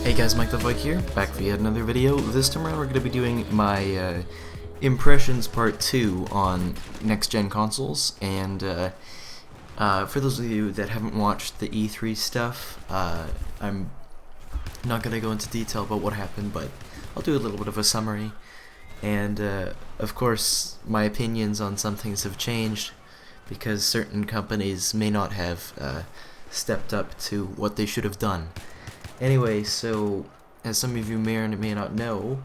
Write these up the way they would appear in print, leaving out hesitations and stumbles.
Hey guys, Mike the Vic here, back for yet another video. This time around we're going to be doing my impressions part 2 on next-gen consoles, and for those of you that haven't watched the E3 stuff, I'm not going to go into detail about what happened, but I'll do a little bit of a summary, and of course my opinions on some things have changed, because certain companies may not have stepped up to what they should have done. Anyway, so as some of you may or may not know,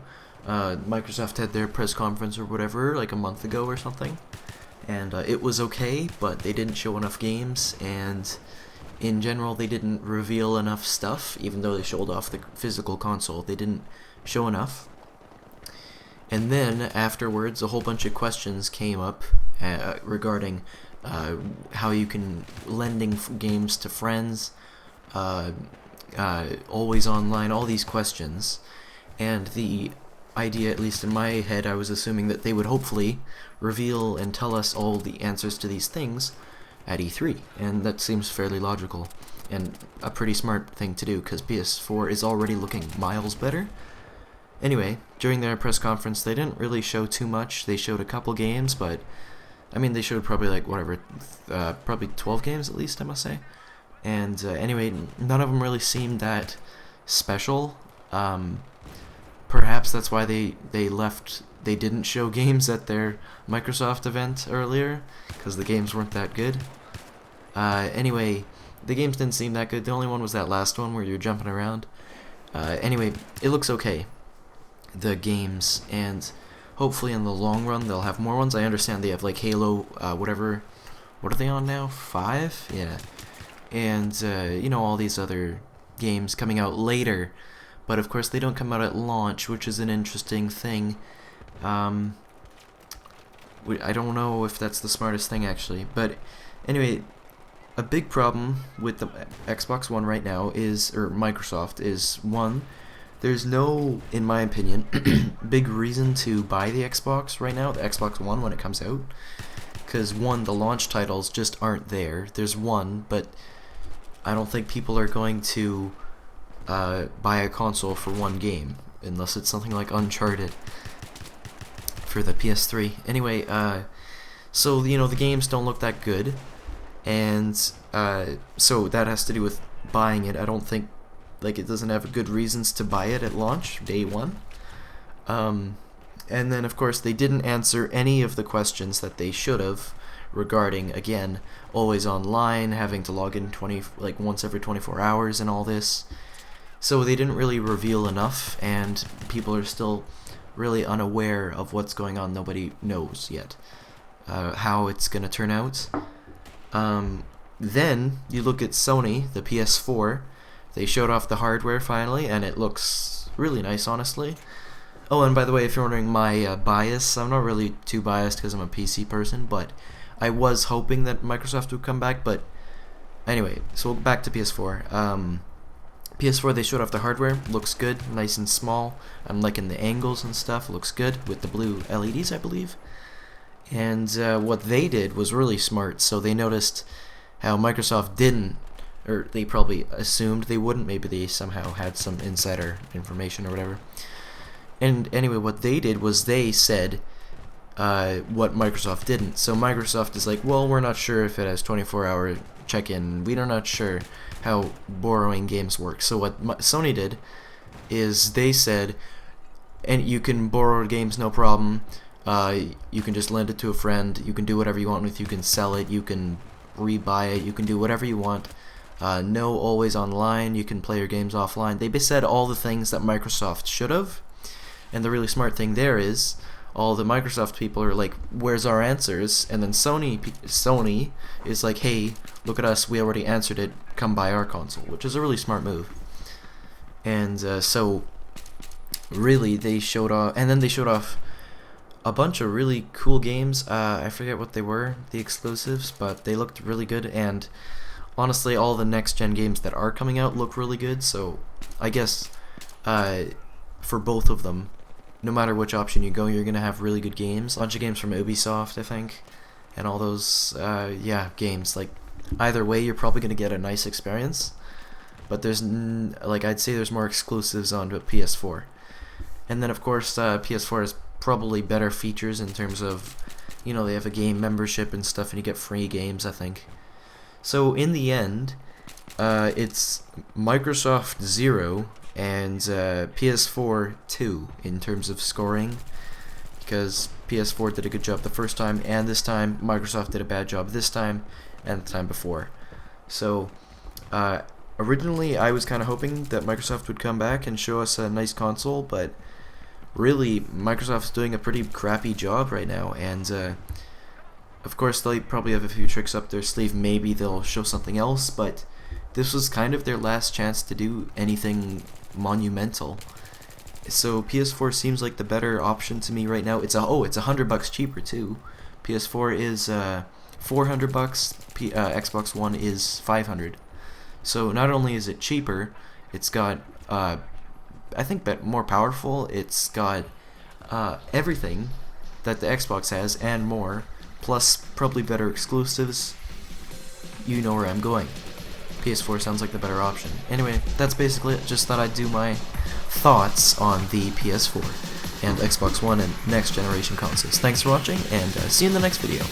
Microsoft had their press conference or whatever like a month ago or something, and it was okay, but they didn't show enough games, and in general they didn't reveal enough stuff. Even though they showed off the physical console, they didn't show enough. And then afterwards a whole bunch of questions came up regarding how you can lending games to friends, always online, all these questions, and the idea, at least in my head, I was assuming that they would hopefully reveal and tell us all the answers to these things at E3, and that seems fairly logical and a pretty smart thing to do, because PS4 is already looking miles better. Anyway, during their press conference they didn't really show too much. They showed a couple games, but I mean they showed probably like whatever, probably 12 games at least, I must say. And anyway, none of them really seemed that special. Perhaps that's why they didn't show games at their Microsoft event earlier, because the games weren't that good. Anyway, the games didn't seem that good. The only one was that last one where you're jumping around. Anyway, it looks okay, the games, and hopefully in the long run they'll have more ones. I understand they have like Halo, whatever, what are they on now? 5? Yeah. And you know, all these other games coming out later, but of course they don't come out at launch, which is an interesting thing. I don't know if that's the smartest thing actually, but anyway, a big problem with the Xbox One right now is, or Microsoft, is one, there's no, in my opinion, big reason to buy the Xbox right now, the Xbox One, when it comes out, because one, the launch titles just aren't there. There's one, but I don't think people are going to buy a console for one game, unless it's something like Uncharted for the PS3. Anyway, so you know, the games don't look that good, and so that has to do with buying it. I don't think, like, it doesn't have good reasons to buy it at launch, day one. And then of course they didn't answer any of the questions that they should have regarding, again, always online, having to log in once every 24 hours and all this. So they didn't really reveal enough, and people are still really unaware of what's going on. Nobody knows yet how it's gonna turn out. Then you look at Sony, the PS4. They showed off the hardware finally, and it looks really nice, honestly. Oh, and by the way, if you're wondering my bias, I'm not really too biased because I'm a PC person, but I was hoping that Microsoft would come back. But anyway, so back to PS4. PS4, they showed off the hardware. Looks good, nice and small. I'm liking the angles and stuff. Looks good with the blue LEDs, I believe. And what they did was really smart. So they noticed how Microsoft didn't, or they probably assumed they wouldn't. Maybe they somehow had some insider information or whatever. And anyway, what they did was they said what Microsoft didn't. So Microsoft is like, well, we're not sure if it has 24-hour check-in. We're not sure how borrowing games work. So what Sony did is they said, and you can borrow games, no problem. You can just lend it to a friend. You can do whatever you want with. You can sell it. You can rebuy it. You can do whatever you want. No always online. You can play your games offline. They said all the things that Microsoft should have. And the really smart thing there is, all the Microsoft people are like, where's our answers? And then Sony is like, hey, look at us, we already answered it, come buy our console, which is a really smart move. And so really they showed off, and then they showed off a bunch of really cool games. I forget what they were, the exclusives, but they looked really good, and honestly all the next gen games that are coming out look really good. So I guess for both of them, no matter which option you go, you're gonna have really good games. A bunch of games from Ubisoft, I think, and all those games. Like, either way, you're probably gonna get a nice experience. but there's like I'd say there's more exclusives on the PS4. And then of course PS4 has probably better features in terms of, you know, they have a game membership and stuff, and you get free games, I think. So in the end, it's Microsoft 0 and PS4 2 in terms of scoring, because PS4 did a good job the first time, and this time Microsoft did a bad job this time and the time before. So originally I was kind of hoping that Microsoft would come back and show us a nice console, but really Microsoft's doing a pretty crappy job right now, and of course they probably have a few tricks up their sleeve. Maybe they'll show something else, but this was kind of their last chance to do anything monumental. So PS4 seems like the better option to me right now. It's $100 cheaper too. PS4 is $400. Xbox One is $500. So not only is it cheaper, it's got I think more powerful. It's got everything that the Xbox has and more, plus probably better exclusives. You know where I'm going. PS4 sounds like the better option. Anyway, that's basically it. Just thought I'd do my thoughts on the PS4 and Xbox One and next generation consoles. Thanks for watching, and see you in the next video.